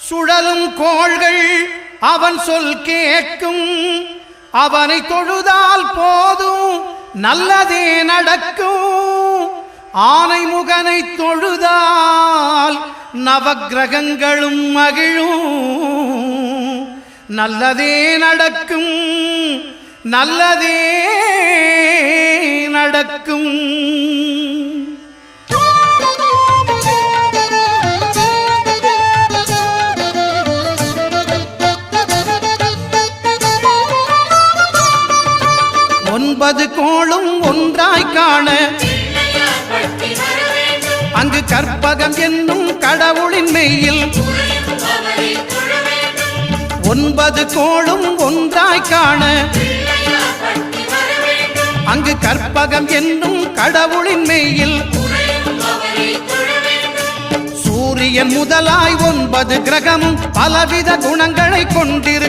சுழலும் கோள்கள் அவன் சொல் கேட்கும், அவனை தொழுதால் போதும் நல்லதே நடக்கும். ஆனை முகனை தொழுதால் நவக்கிரகங்களும் மகிழும். நல்லதே நடக்கும், நல்லதே நடக்கும். ஒன்பது கோளும் ஒன்றாய் காண அங்கு கற்பகம் என்னும் கடவுளின் மெய்யில். ஒன்பது கோளும் ஒன்றாய் காண அங்கு கற்பகம் என்னும் கடவுளின் மெய்யில். சூரியன் முதலாய் 9 கிரகமும் பலவித குணங்களை கொண்டிரு